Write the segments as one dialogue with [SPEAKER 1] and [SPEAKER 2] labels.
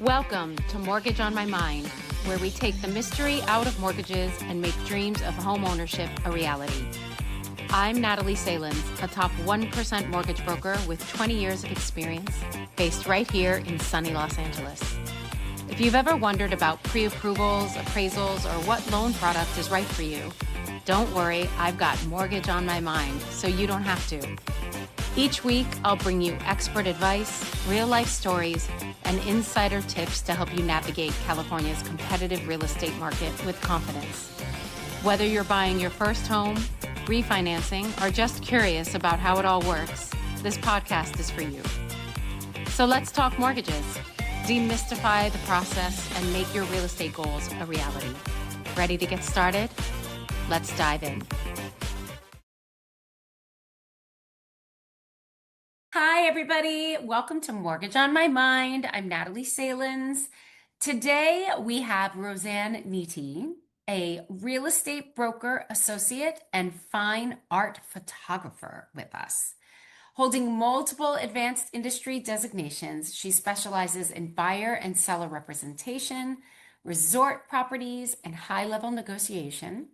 [SPEAKER 1] Welcome to Mortgage on My Mind, where we take the mystery out of mortgages and make dreams of home ownership a reality. I'm Natalie Salins, a top 1% mortgage broker with 20 years of experience, based right here in sunny Los Angeles. If you've ever wondered about pre-approvals, appraisals, or what loan product is right for you, don't worry, I've got Mortgage on My Mind, so you don't have to. Each week, I'll bring you expert advice, real-life stories, and insider tips to help you navigate California's competitive real estate market with confidence. Whether you're buying your first home, refinancing, or just curious about how it all works, this podcast is for you. So let's talk mortgages, demystify the process, and make your real estate goals a reality. Ready to get started? Let's dive in. Hi, everybody. Welcome to Mortgage on My Mind. I'm Natalie Salins. Today, we have Rosanne Nitti, a real estate broker associate and fine art photographer with us. Holding multiple advanced industry designations, she specializes in buyer and seller representation, resort properties, and high-level negotiation.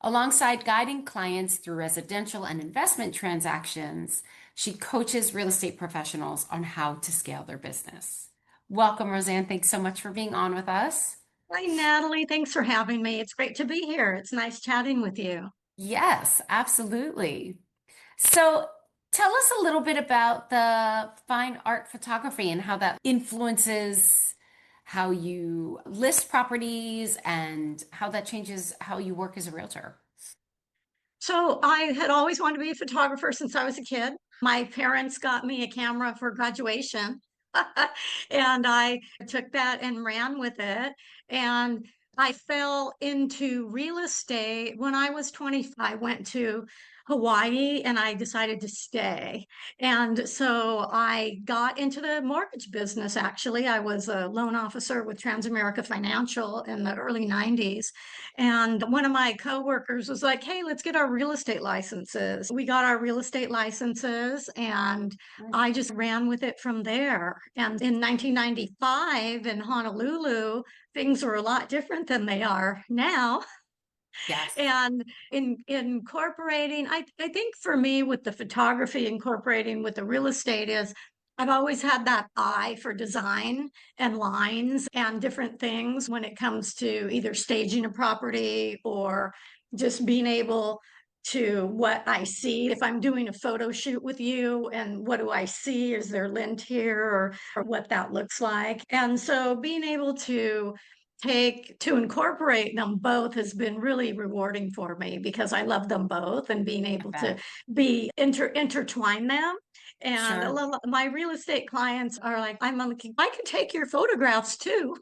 [SPEAKER 1] Alongside guiding clients through residential and investment transactions, she coaches real estate professionals on how to scale their business. Welcome, Rosanne. Thanks so much for being on with us.
[SPEAKER 2] Hi, Natalie. Thanks for having me. It's great to be here. It's nice chatting with you.
[SPEAKER 1] Yes, absolutely. So tell us a little bit about the fine art photography and how that influences how you list properties and how that changes how you work as a realtor.
[SPEAKER 2] So I had always wanted to be a photographer since I was a kid. My parents got me a camera for graduation, and I took that and ran with it. And I fell into real estate when I was 25. I went to Hawaii and I decided to stay. And so I got into the mortgage business, actually. I was a loan officer with Transamerica Financial in the early 90s. And one of my coworkers was like, hey, let's get our real estate licenses. We got our real estate licenses and I just ran with it from there. And in 1995 in Honolulu, things were a lot different than they are now.
[SPEAKER 1] Yes.
[SPEAKER 2] And in incorporating, I think for me with the photography, incorporating with the real estate is I've always had that eye for design and lines and different things when it comes to either staging a property or just being able to what I see. If I'm doing a photo shoot with you and what do I see? Is there lint here or what that looks like? And so being able to incorporate them both has been really rewarding for me because I love them both and being able to be intertwine them. And
[SPEAKER 1] Sure.
[SPEAKER 2] my real estate clients are like, I can take your photographs too.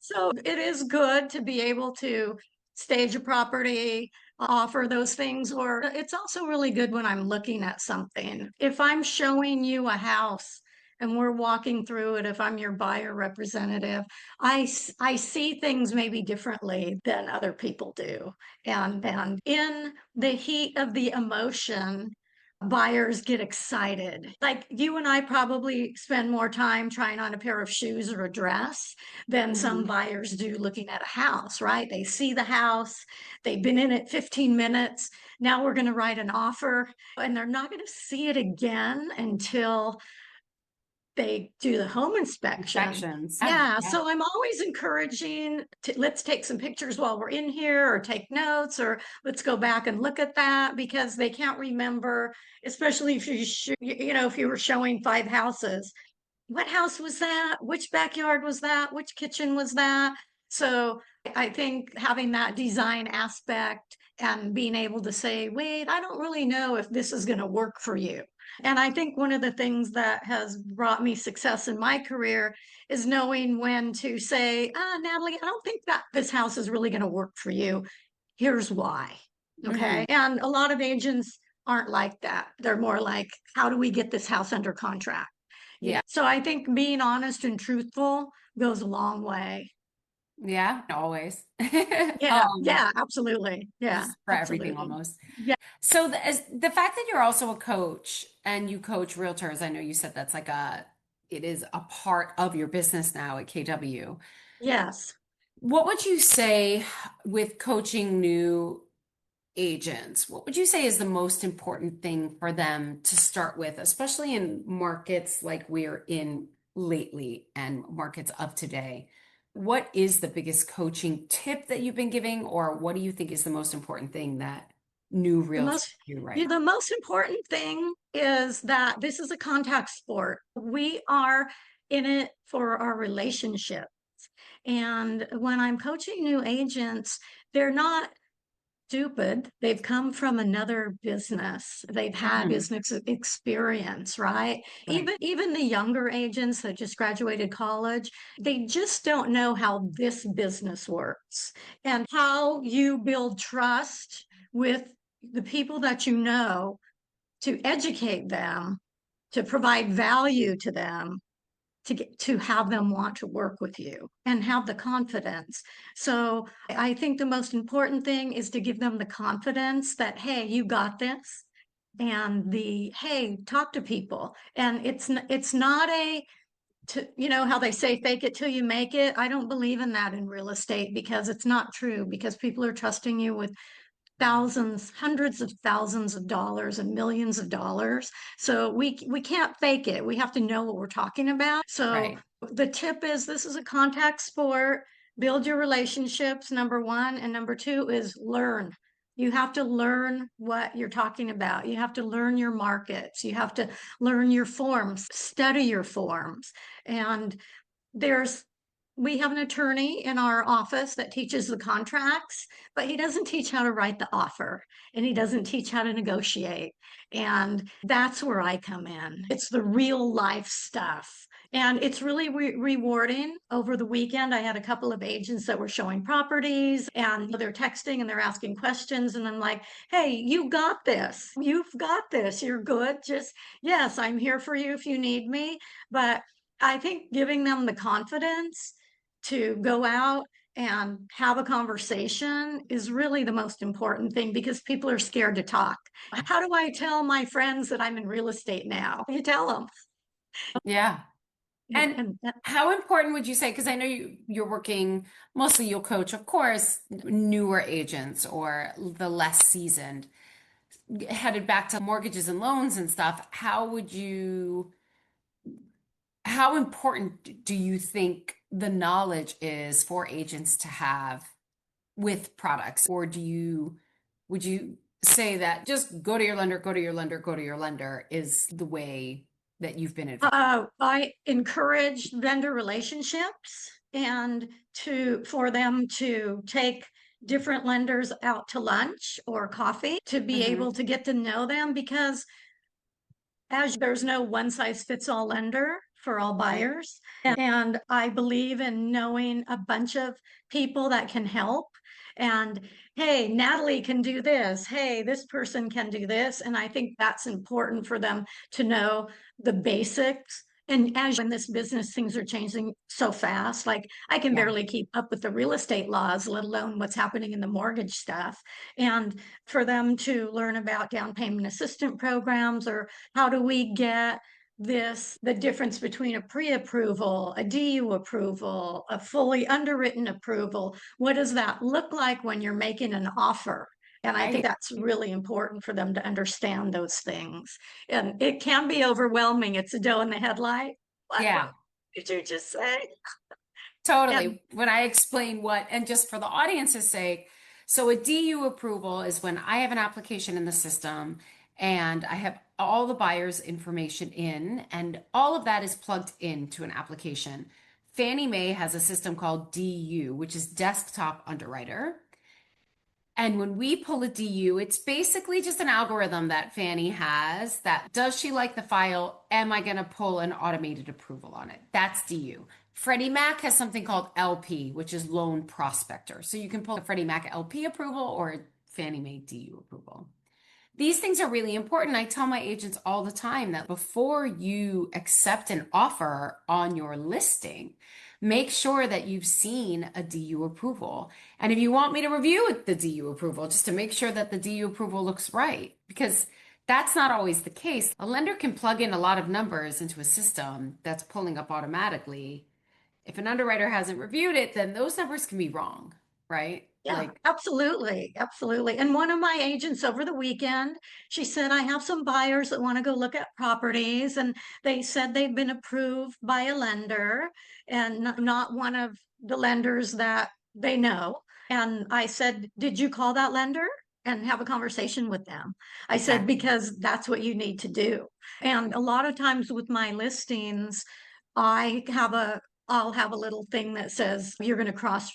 [SPEAKER 2] So it is good to be able to stage a property, offer those things, or it's also really good when I'm looking at something. If I'm showing you a house and we're walking through it, if I'm your buyer representative, I see things maybe differently than other people do. And in the heat of the emotion, buyers get excited. Like you and I probably spend more time trying on a pair of shoes or a dress than some buyers do looking at a house, right? They see the house, they've been in it 15 minutes. Now we're going to write an offer, and they're not going to see it again until they do the home inspection.
[SPEAKER 1] Inspections.
[SPEAKER 2] Yeah. So I'm always encouraging to let's take some pictures while we're in here or take notes or let's go back and look at that because they can't remember, especially if if you were showing 5 houses. What house was that? Which backyard was that? Which kitchen was that? So I think having that design aspect and being able to say, wait, I don't really know if this is going to work for you. And I think one of the things that has brought me success in my career is knowing when to say, Natalie, I don't think that this house is really going to work for you. Here's why. Okay. And a lot of agents aren't like that. They're more like, how do we get this house under contract?
[SPEAKER 1] Yeah.
[SPEAKER 2] So I think being honest and truthful goes a long way.
[SPEAKER 1] Yeah, always.
[SPEAKER 2] Yeah, absolutely. Yeah,
[SPEAKER 1] For
[SPEAKER 2] absolutely.
[SPEAKER 1] everything almost.
[SPEAKER 2] Yeah.
[SPEAKER 1] So the fact that you're also a coach and you coach realtors, I know you said that's like
[SPEAKER 3] it is a part of your business now at KW.
[SPEAKER 2] Yes.
[SPEAKER 3] What would you say with coaching new agents? What would you say is the most important thing for them to start with, especially in markets like we're in lately and markets of today? What is the biggest coaching tip that you've been giving, or what do you think is the most important thing that new
[SPEAKER 2] The
[SPEAKER 3] realtors
[SPEAKER 2] most
[SPEAKER 3] do
[SPEAKER 2] yeah,
[SPEAKER 3] right?
[SPEAKER 2] the most important thing is that this is a contact sport. We are in it for our relationship. And when I'm coaching new agents, they're not stupid. They've come from another business. They've had
[SPEAKER 3] Mhm.
[SPEAKER 2] business experience, right?
[SPEAKER 3] Right,
[SPEAKER 2] Even the younger agents that just graduated college, they just don't know how this business works and how you build trust with the people that you know to educate them, to provide value to them, to have them want to work with you and have the confidence. So I think the most important thing is to give them the confidence that, hey, you got this. And the, hey, talk to people. And it's not a, to, you know how they say fake it till you make it. I don't believe in that in real estate because it's not true, because people are trusting you with thousands, hundreds of thousands of dollars and millions of dollars. So we can't fake it. We have to know what we're talking about. So
[SPEAKER 3] right.
[SPEAKER 2] the tip is, this is a contact sport. Build your relationships, number one, and number two is learn. You have to learn what you're talking about. You have to learn your markets. You have to learn your forms, study your forms. And there's we have an attorney in our office that teaches the contracts, but he doesn't teach how to write the offer and he doesn't teach how to negotiate. And that's where I come in. It's the real life stuff. And it's really rewarding. Over the weekend, I had a couple of agents that were showing properties and they're texting and they're asking questions. And I'm like, hey, you got this. You've got this. You're good. Just, yes, I'm here for you if you need me. But I think giving them the confidence to go out and have a conversation is really the most important thing, because people are scared to talk. How do I tell my friends that I'm in real estate now? You tell them.
[SPEAKER 3] Yeah. And
[SPEAKER 2] And
[SPEAKER 3] how important would you say, because I know you're working, mostly you'll coach, of course, newer agents or the less seasoned, headed back to mortgages and loans and stuff. How important do you think the knowledge is for agents to have with products? Or would you say that just go to your lender, go to your lender, go to your lender is the way that you've been advised?
[SPEAKER 2] I encourage vendor relationships and for them to take different lenders out to lunch or coffee to be
[SPEAKER 3] Hmm.
[SPEAKER 2] able to get to know them, because as there's no one size fits all lender for all
[SPEAKER 3] Right.
[SPEAKER 2] buyers. And I believe in knowing a bunch of people that can help. And hey, Natalie can do this. Hey, this person can do this. And I think that's important for them to know the basics. And as in this business, things are changing so fast. Like I can
[SPEAKER 3] Yeah.
[SPEAKER 2] barely keep up with the real estate laws, let alone what's happening in the mortgage stuff. And for them to learn about down payment assistance programs, or how do we get the difference between a pre-approval, a DU approval, a fully underwritten approval. What does that look like when you're making an offer? And I think
[SPEAKER 3] Right.
[SPEAKER 2] that's really important for them to understand those things. And it can be overwhelming. It's a doe in the headlight. What
[SPEAKER 3] Yeah.
[SPEAKER 2] did you just say? And
[SPEAKER 3] Totally. When I explain and just for the audience's sake, so a DU approval is when I have an application in the system and I have all the buyer's information in, and all of that is plugged into an application. Fannie Mae has a system called DU, which is Desktop Underwriter. And when we pull a DU, it's basically just an algorithm that Fannie has that does she like the file? Am I going to pull an automated approval on it? That's DU. Freddie Mac has something called LP, which is Loan Prospector. So you can pull a Freddie Mac LP approval or a Fannie Mae DU approval. These things are really important. I tell my agents all the time that before you accept an offer on your listing, make sure that you've seen a DU approval. And if you want me to review the DU approval, just to make sure that the DU approval looks right, because That's not always the case. A lender can plug in a lot of numbers into a system that's pulling up automatically. If an underwriter hasn't reviewed it, then those numbers can be wrong, right?
[SPEAKER 2] Yeah,
[SPEAKER 3] Like,
[SPEAKER 2] absolutely. Absolutely. And one of my agents over the weekend, she said, I have some buyers that want to go look at properties. And they said they've been approved by a lender and not one of the lenders that they know. And I said, did you call that lender and have a conversation with them? I said,
[SPEAKER 3] exactly.
[SPEAKER 2] because that's what you need to do. And a lot of times with my listings, I'll have a little thing that says you're going to cross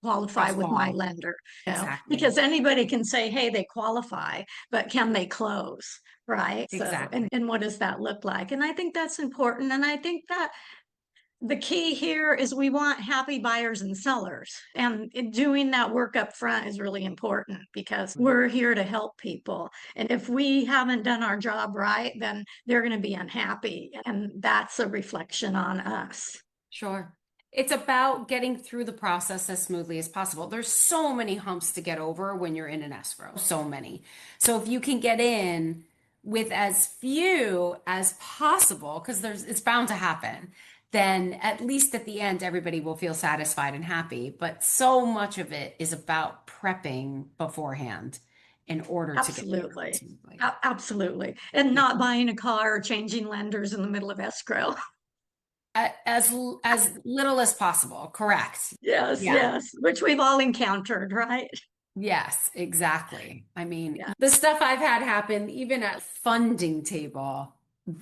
[SPEAKER 2] qualify
[SPEAKER 3] Cross
[SPEAKER 2] with my
[SPEAKER 3] qual.
[SPEAKER 2] lender,
[SPEAKER 3] Exactly.
[SPEAKER 2] because anybody can say, hey, they qualify, but can they close? Right. So,
[SPEAKER 3] Exactly.
[SPEAKER 2] and what does that look like? And I think that's important. And I think that the key here is we want happy buyers and sellers. And doing that work up front is really important because we're here to help people. And if we haven't done our job right, then they're going to be unhappy. And that's a reflection on us.
[SPEAKER 3] Sure. It's about getting through the process as smoothly as possible. There's so many humps to get over when you're in an escrow, so many. So if you can get in with as few as possible, because it's bound to happen, then at least at the end, everybody will feel satisfied and happy. But so much of it is about prepping beforehand in order to get through it
[SPEAKER 2] Absolutely.
[SPEAKER 3] smoothly.
[SPEAKER 2] Absolutely. And
[SPEAKER 3] Yeah.
[SPEAKER 2] not buying a car or changing lenders in the middle of escrow.
[SPEAKER 3] As little as possible. Correct.
[SPEAKER 2] Yes,
[SPEAKER 3] Yeah.
[SPEAKER 2] yes, which we've all encountered, right?
[SPEAKER 3] Yes, exactly. I mean,
[SPEAKER 2] Yeah.
[SPEAKER 3] the stuff I've had happen even at funding table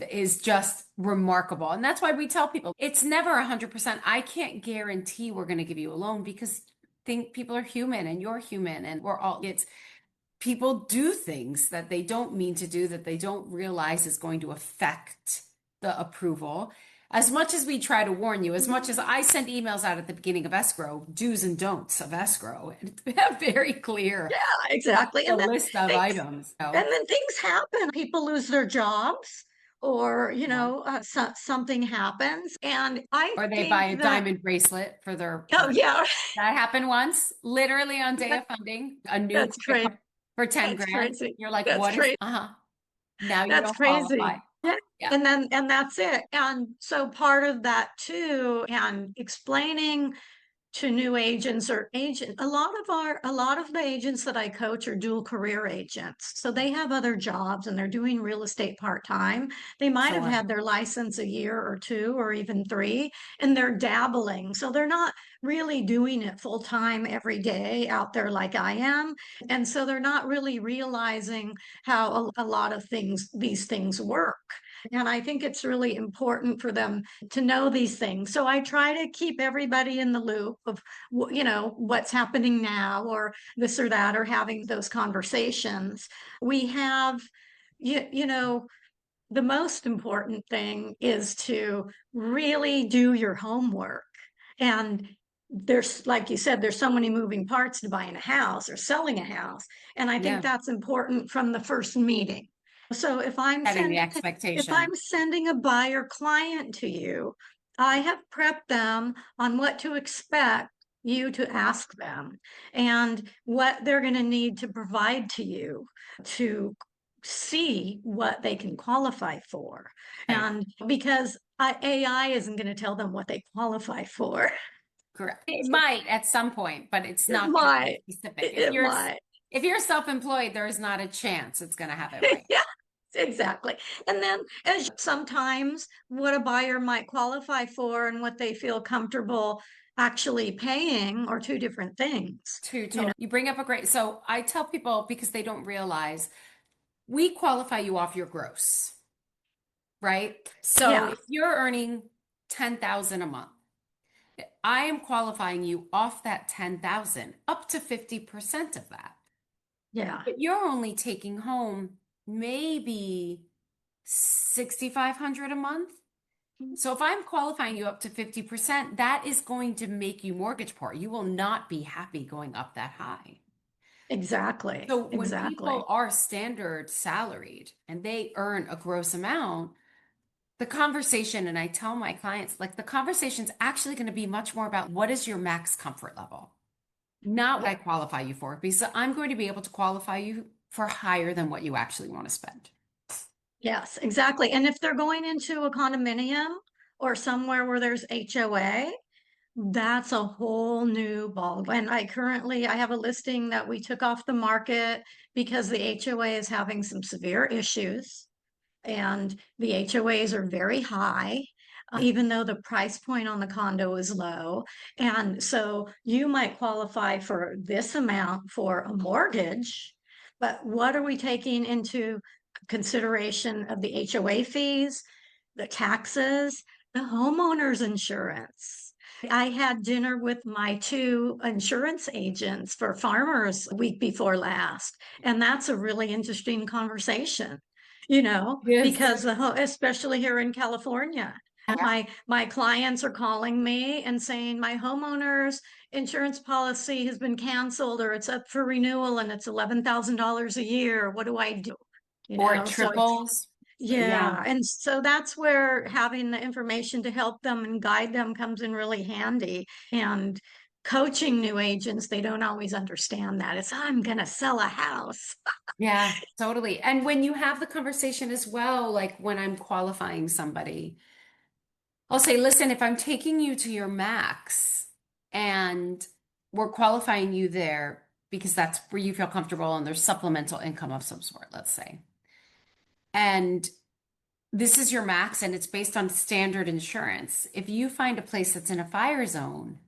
[SPEAKER 3] is just remarkable. And that's why we tell people it's never 100%. I can't guarantee we're going to give you a loan because think people are human and you're human and we're all it's people do things that they don't mean to do that they don't realize is going to affect the approval. As much as we try to warn you, as much as I send emails out at the beginning of escrow, do's and don'ts of escrow, and it's very clear
[SPEAKER 2] Yeah, exactly.
[SPEAKER 3] the list of
[SPEAKER 2] Things,
[SPEAKER 3] items. So,
[SPEAKER 2] and then things happen. People lose their jobs, or
[SPEAKER 3] sure.
[SPEAKER 2] something happens, and I
[SPEAKER 3] Or they buy
[SPEAKER 2] think
[SPEAKER 3] a
[SPEAKER 2] that
[SPEAKER 3] diamond bracelet for their
[SPEAKER 2] oh
[SPEAKER 3] partner.
[SPEAKER 2] yeah,
[SPEAKER 3] That happened once, literally on day of funding, a new
[SPEAKER 2] that's
[SPEAKER 3] credit
[SPEAKER 2] crazy.
[SPEAKER 3] card for 10
[SPEAKER 2] That's
[SPEAKER 3] grand.
[SPEAKER 2] crazy.
[SPEAKER 3] You're like,
[SPEAKER 2] That's
[SPEAKER 3] what is,
[SPEAKER 2] crazy.
[SPEAKER 3] now you
[SPEAKER 2] That's
[SPEAKER 3] don't qualify.
[SPEAKER 2] crazy. Yeah.
[SPEAKER 3] Yeah.
[SPEAKER 2] And that's it. And so part of that too, and explaining to new agents or agent, a lot of the agents that I coach are dual career agents. So they have other jobs and they're doing real estate part-time. They might have
[SPEAKER 3] Sure.
[SPEAKER 2] had their license a year or two or even three, and they're dabbling. So they're not really doing it full time every day out there like I am. And so they're not really realizing how a lot of these things work. And I think it's really important for them to know these things. So I try to keep everybody in the loop of, what's happening now or this or that, or having those conversations. We have, you know, the most important thing is to really do your homework. And there's, like you said, there's so many moving parts to buying a house or selling a house. And I think
[SPEAKER 3] Yeah.
[SPEAKER 2] that's important from the first meeting. So
[SPEAKER 3] Setting the
[SPEAKER 2] if
[SPEAKER 3] expectation.
[SPEAKER 2] I'm sending a buyer client to you, I have prepped them on what to expect you to ask them and what they're going to need to provide to you to see what they can qualify for.
[SPEAKER 3] Right.
[SPEAKER 2] And because AI isn't going to tell them what they qualify for.
[SPEAKER 3] Correct. It might at some point, but it's
[SPEAKER 2] It
[SPEAKER 3] not going to be
[SPEAKER 2] might.
[SPEAKER 3] specific.
[SPEAKER 2] It might.
[SPEAKER 3] If you're self-employed, there's not a chance it's going to have it right.
[SPEAKER 2] Yeah, exactly. And then as sometimes what a buyer might qualify for and what they feel comfortable actually paying are two different things.
[SPEAKER 3] You bring up a great, so I tell people because they don't realize we qualify you off your gross, right? So
[SPEAKER 2] Yeah,
[SPEAKER 3] if you're earning 10,000 a month, I am qualifying you off that 10,000 up to 50% of that.
[SPEAKER 2] yeah,
[SPEAKER 3] But you're only taking home maybe 6,500 a month. So if I'm qualifying you up to 50%, that is going to make you mortgage poor. You will not be happy going up that high.
[SPEAKER 2] exactly.
[SPEAKER 3] So when
[SPEAKER 2] Exactly.
[SPEAKER 3] people are standard salaried and they earn a gross amount, the conversation, and I tell my clients, like the conversation's actually going to be much more about what is your max comfort level, not what I qualify you for, because I'm going to be able to qualify you for higher than what you actually want to spend.
[SPEAKER 2] Yes, exactly. And if they're going into a condominium or somewhere where there's HOA, that's a whole new ball. And I have a listing that we took off the market because the HOA is having some severe issues and the HOAs are very high, even though the price point on the condo is low. And so you might qualify for this amount for a mortgage, but what are we taking into consideration of the HOA fees, the taxes, the homeowner's insurance? I had dinner with my two insurance agents for farmers week before last, and that's a really interesting conversation,
[SPEAKER 3] Yes.
[SPEAKER 2] because especially here in California, my clients are calling me and saying my homeowner's insurance policy has been canceled or it's up for renewal and it's $11,000 a year. What do I do?
[SPEAKER 3] Or it
[SPEAKER 2] So it's
[SPEAKER 3] triples. Yeah.
[SPEAKER 2] yeah. And so that's where having the information to help them and guide them comes in really handy. And coaching new agents, they don't always understand that. It's, I'm going to sell a house.
[SPEAKER 3] Yeah, totally. And when you have the conversation as well, like when I'm qualifying somebody, I'll say, listen, if I'm taking you to your max and we're qualifying you there because that's where you feel comfortable and there's supplemental income of some sort, let's say. And this is your max and it's based on standard insurance. If you find a place that's in a fire zone,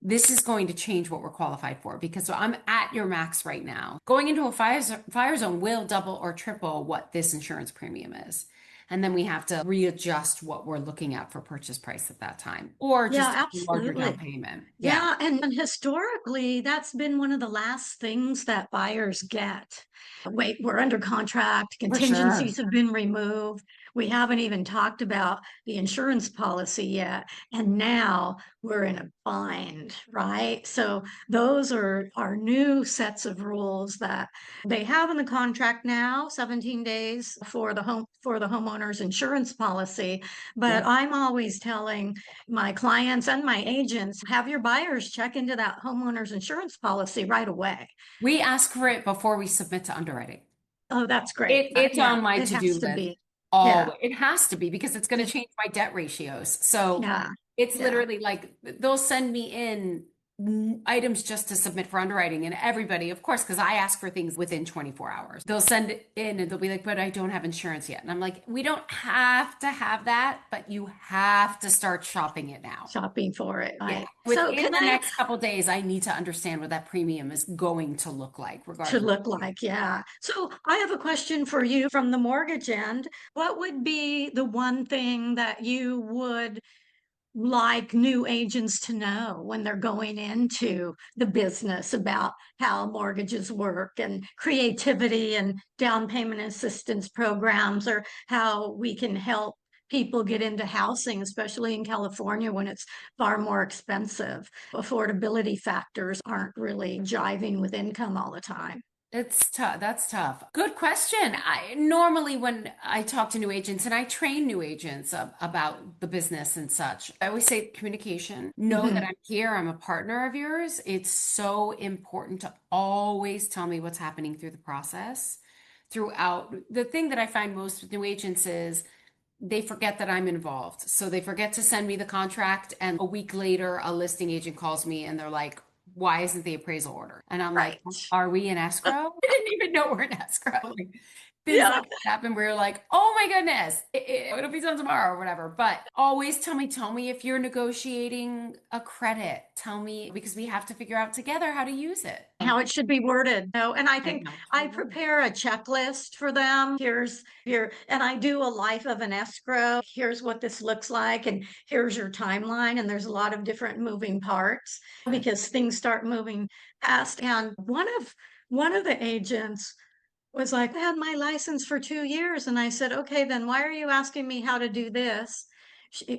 [SPEAKER 3] this is going to change what we're qualified for because I'm at your max right now. Going into a fire zone will double or triple what this insurance premium is. And then we have to readjust what we're looking at for purchase price at that time, or just
[SPEAKER 2] Yeah,
[SPEAKER 3] a larger down
[SPEAKER 2] absolutely.
[SPEAKER 3] payment.
[SPEAKER 2] Yeah, and historically, that's been one of the last things that buyers get. Wait, we're under contract,
[SPEAKER 3] For sure.
[SPEAKER 2] contingencies have been removed. We haven't even talked about the insurance policy yet. And now we're in a bind, right? So those are our new sets of rules that they have in the contract now, 17 days for the homeowner's insurance policy. But
[SPEAKER 3] Yeah.
[SPEAKER 2] I'm always telling my clients and my agents, have your buyers check into that homeowner's insurance policy right away.
[SPEAKER 3] We ask for it before we submit to underwriting.
[SPEAKER 2] Oh, that's great.
[SPEAKER 3] It's
[SPEAKER 2] Yeah,
[SPEAKER 3] on my
[SPEAKER 2] it has
[SPEAKER 3] to-do
[SPEAKER 2] to
[SPEAKER 3] list.
[SPEAKER 2] be. Yeah,
[SPEAKER 3] Always. It has to be because it's going to
[SPEAKER 2] it-
[SPEAKER 3] change my debt ratios. So
[SPEAKER 2] yeah,
[SPEAKER 3] it's
[SPEAKER 2] yeah.
[SPEAKER 3] literally like they'll send me in items just to submit for underwriting. And everybody, of course, because I ask for things within 24 hours, they'll send it in and they'll be like, but I don't have insurance yet. And I'm like, we don't have to have that, but you have to start shopping it now.
[SPEAKER 2] Shopping for it.
[SPEAKER 3] Yeah.
[SPEAKER 2] Right. So
[SPEAKER 3] Within
[SPEAKER 2] can
[SPEAKER 3] the
[SPEAKER 2] I
[SPEAKER 3] next couple days, I need to understand what that premium is going to look like,
[SPEAKER 2] to
[SPEAKER 3] regardless.
[SPEAKER 2] look like? Yeah. So I have a question for you from the mortgage end. What would be the one thing that you would like new agents to know when they're going into the business about how mortgages work and creativity and down payment assistance programs, or how we can help people get into housing, especially in California when it's far more expensive. Affordability factors aren't really jiving with income all the time.
[SPEAKER 3] It's tough. That's tough. Good question. I normally when I talk to new agents and I train new agents about the business and such, I always say communication. Know that
[SPEAKER 2] Mhm.
[SPEAKER 3] I'm here. I'm a partner of yours. It's so important to always tell me what's happening through the process. Throughout the thing that I find most with new agents is they forget that I'm involved. So they forget to send me the contract. And a week later, a listing agent calls me and they're like, why isn't the appraisal order? And I'm like,
[SPEAKER 2] Right.
[SPEAKER 3] are we in escrow? I didn't even know we're in escrow. Like, things
[SPEAKER 2] Yeah.
[SPEAKER 3] like that happen where you're like, oh my goodness, it'll be done tomorrow or whatever. But always tell me if you're negotiating a credit. Tell me because we have to figure out together how to use it.
[SPEAKER 2] How it should be worded. No, and I
[SPEAKER 3] I
[SPEAKER 2] think
[SPEAKER 3] know.
[SPEAKER 2] I prepare a checklist for them. Here's here, and I do a life of an escrow. Here's what this looks like, and here's your timeline. And there's a lot of different moving parts because things start moving fast. And one of the agents was like, I had my license for 2 years. And I said, okay, then why are you asking me how to do this?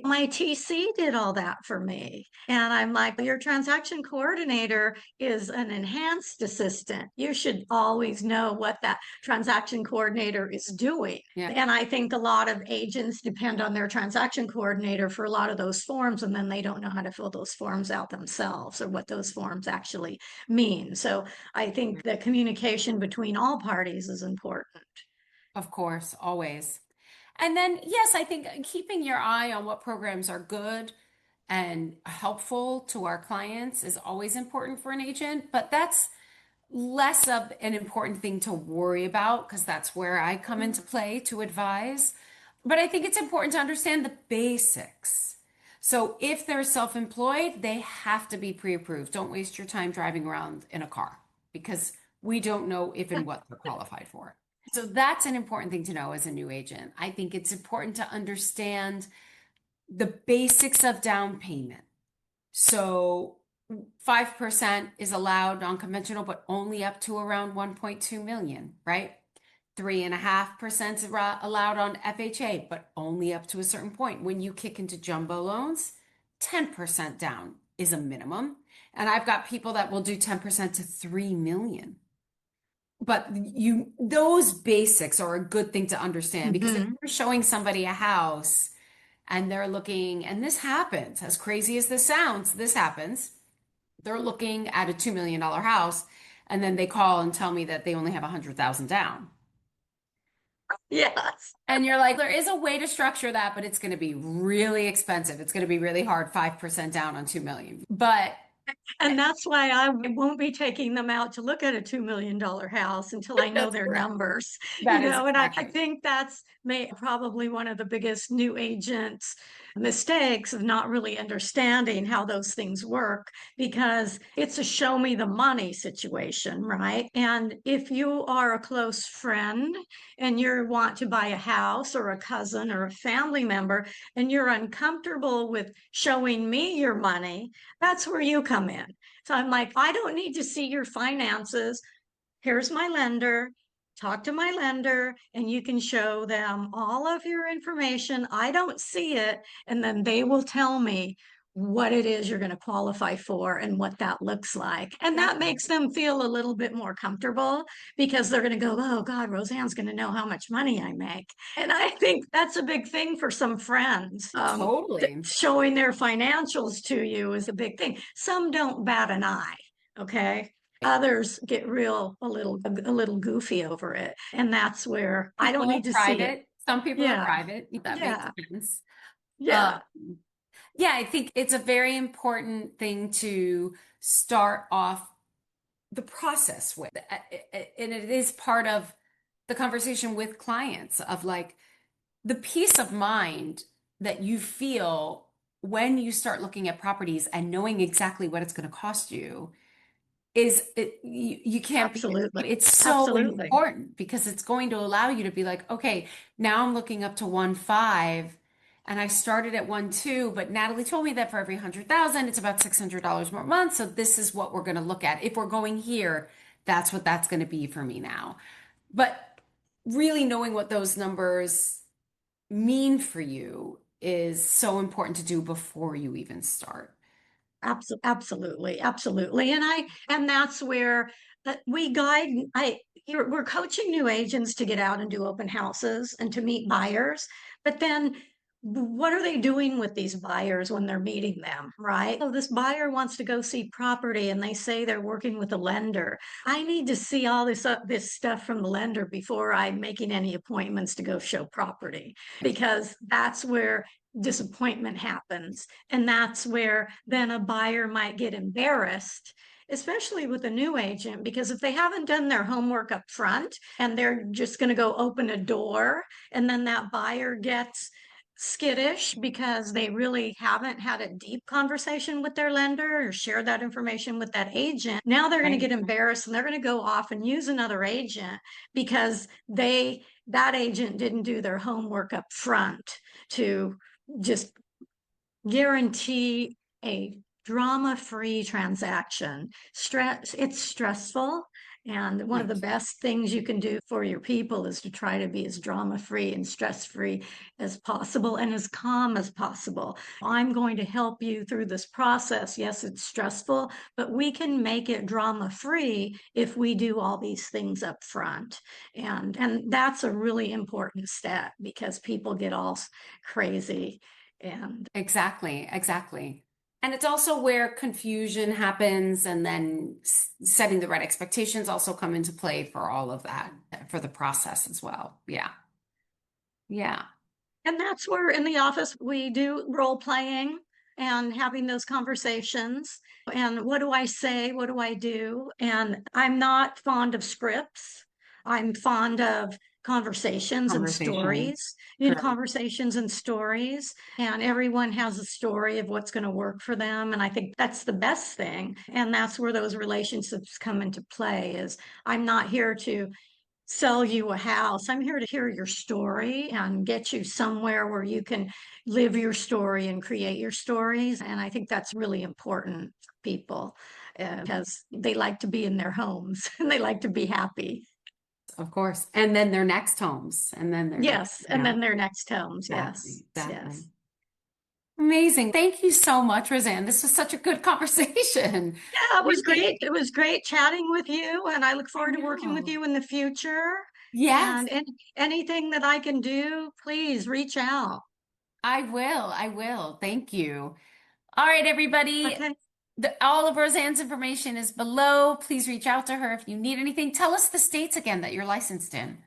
[SPEAKER 2] My TC did all that for me. And I'm like, your transaction coordinator is an enhanced assistant. You should always know what that transaction coordinator is doing.
[SPEAKER 3] Yeah.
[SPEAKER 2] And I think a lot of agents depend on their transaction coordinator for a lot of those forms, and then they don't know how to fill those forms out themselves or what those forms actually mean. So I think the communication between all parties is important.
[SPEAKER 3] Of course, always. And then, yes, I think keeping your eye on what programs are good and helpful to our clients is always important for an agent, but that's less of an important thing to worry about because that's where I come into play to advise. But I think it's important to understand the basics. So if they're self-employed, they have to be pre-approved. Don't waste your time driving around in a car because we don't know if and what they're qualified for. So that's an important thing to know as a new agent. I think it's important to understand the basics of down payment. So 5% is allowed non-conventional, but only up to around 1.2 million, right? 3.5% is allowed on FHA, but only up to a certain point. When you kick into jumbo loans, 10% down is a minimum. And I've got people that will do 10% to 3 million. But those basics are a good thing to understand because if you're showing somebody a house and they're looking, and this happens, as crazy as this sounds, this happens. They're looking at a $2 million house and then they call and tell me that they only have 100,000 down.
[SPEAKER 2] Yes.
[SPEAKER 3] And you're like, there is a way to structure that, but it's going to be really expensive. It's going to be really hard, 5% down on 2 million.
[SPEAKER 2] And that's why I won't be taking them out to look at a $2 million house until I know
[SPEAKER 3] That's
[SPEAKER 2] their
[SPEAKER 3] correct.
[SPEAKER 2] numbers,
[SPEAKER 3] That is
[SPEAKER 2] and I
[SPEAKER 3] exactly.
[SPEAKER 2] think that's probably one of the biggest new agents' mistakes of not really understanding how those things work because it's a show me the money situation, right? And if you are a close friend and you want to buy a house or a cousin or a family member and you're uncomfortable with showing me your money, that's where you come in. So I'm like, I don't need to see your finances. Here's my lender. Talk to my lender and you can show them all of your information. I don't see it. And then they will tell me what it is you're going to qualify for and what that looks like. And that makes them feel a little bit more comfortable because they're going to go, oh God, Roseanne's going to know how much money I make. And I think that's a big thing for some friends.
[SPEAKER 3] Totally.
[SPEAKER 2] Showing their financials to you is a big thing. Some don't bat an eye. Okay. Others get a little goofy over it. And that's where I don't
[SPEAKER 3] People are
[SPEAKER 2] need to see it.
[SPEAKER 3] private. Some people are
[SPEAKER 2] Yeah.
[SPEAKER 3] private. That
[SPEAKER 2] Yeah.
[SPEAKER 3] makes sense.
[SPEAKER 2] Yeah.
[SPEAKER 3] Yeah, I think it's a very important thing to start off the process with. And it is part of the conversation with clients of like the peace of mind that you feel when you start looking at properties and knowing exactly what it's going to cost you you can't beat it.
[SPEAKER 2] Absolutely.
[SPEAKER 3] It's so
[SPEAKER 2] Absolutely.
[SPEAKER 3] important because it's going to allow you to be like, okay, now I'm looking up to 1.5 and I started at 1.2, but Natalie told me that for every 100,000, it's about $600 more a month. So this is what we're going to look at. If we're going here, that's what that's going to be for me now. But really knowing what those numbers mean for you is so important to do before you even start.
[SPEAKER 2] Absolutely, absolutely. And that's where we guide, we're coaching new agents to get out and do open houses and to meet buyers. But then what are they doing with these buyers when they're meeting them, right? Oh, this buyer wants to go see property and they say they're working with a lender. I need to see all this stuff from the lender before I'm making any appointments to go show property, because that's where disappointment happens. And that's where then a buyer might get embarrassed, especially with a new agent, because if they haven't done their homework up front and they're just going to go open a door and then that buyer gets skittish because they really haven't had a deep conversation with their lender or shared that information with that agent. Now they're going to get embarrassed and they're going to go off and use another agent because that agent didn't do their homework up front to just guarantee a drama-free transaction. It's stressful. And one of the best things you can do for your people is to try to be as drama-free and stress-free as possible and as calm as possible. I'm going to help you through this process. Yes, it's stressful, but we can make it drama-free if we do all these things up front. And that's a really important step because people get all crazy. And
[SPEAKER 3] exactly. And it's also where confusion happens, and then setting the right expectations also come into play for all of that, for the process as well. Yeah. Yeah.
[SPEAKER 2] And that's where in the office we do role playing and having those conversations. And what do I say? What do I do? And I'm not fond of scripts. I'm fond of conversations and stories. Conversations and stories. And everyone has a story of what's going to work for them. And I think that's the best thing. And that's where those relationships come into play. Is I'm not here to sell you a house. I'm here to hear your story and get you somewhere where you can live your story and create your stories. And I think that's really important for people because they like to be in their homes and they like to be happy.
[SPEAKER 3] Of course. And then their next homes. And then their
[SPEAKER 2] Yes.
[SPEAKER 3] next,
[SPEAKER 2] And then their next homes.
[SPEAKER 3] exactly,
[SPEAKER 2] Yes.
[SPEAKER 3] exactly.
[SPEAKER 2] Yes.
[SPEAKER 3] Amazing. Thank you so much, Rosanne. This was such a good conversation.
[SPEAKER 2] Yeah, it was great. It was great chatting with you. And I look forward to working with
[SPEAKER 3] know.
[SPEAKER 2] you in the future.
[SPEAKER 3] Yes,
[SPEAKER 2] And anything that I can do, please reach out.
[SPEAKER 3] I will. I will. Thank you. All right, everybody.
[SPEAKER 2] Okay.
[SPEAKER 3] All of Rosanne's information is below. Please reach out to her if you need anything. Tell us the states again that you're licensed in.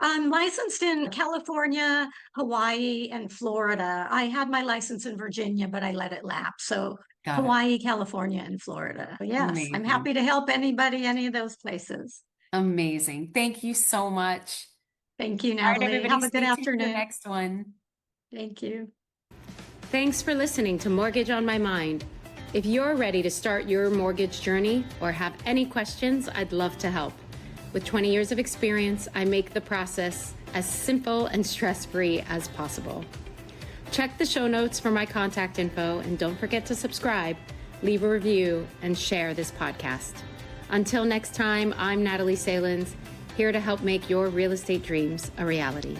[SPEAKER 2] I'm licensed in California, Hawaii, and Florida. I had my license in Virginia, but I let it lapse. So
[SPEAKER 3] Got it.
[SPEAKER 2] Hawaii, California, and Florida. Yes,
[SPEAKER 3] Amazing.
[SPEAKER 2] I'm happy to help anybody, any of those places.
[SPEAKER 3] Amazing. Thank you so much.
[SPEAKER 2] Thank you,
[SPEAKER 3] All right,
[SPEAKER 2] Natalie.
[SPEAKER 3] everybody,
[SPEAKER 2] Have a
[SPEAKER 3] stay
[SPEAKER 2] good
[SPEAKER 3] tuned for the
[SPEAKER 2] afternoon.
[SPEAKER 3] next one.
[SPEAKER 2] Thank you.
[SPEAKER 1] Thanks for listening to Mortgage on My Mind. If you're ready to start your mortgage journey or have any questions, I'd love to help. With 20 years of experience, I make the process as simple and stress-free as possible. Check the show notes for my contact info, and don't forget to subscribe, leave a review, and share this podcast. Until next time, I'm Natalie Salins, here to help make your real estate dreams a reality.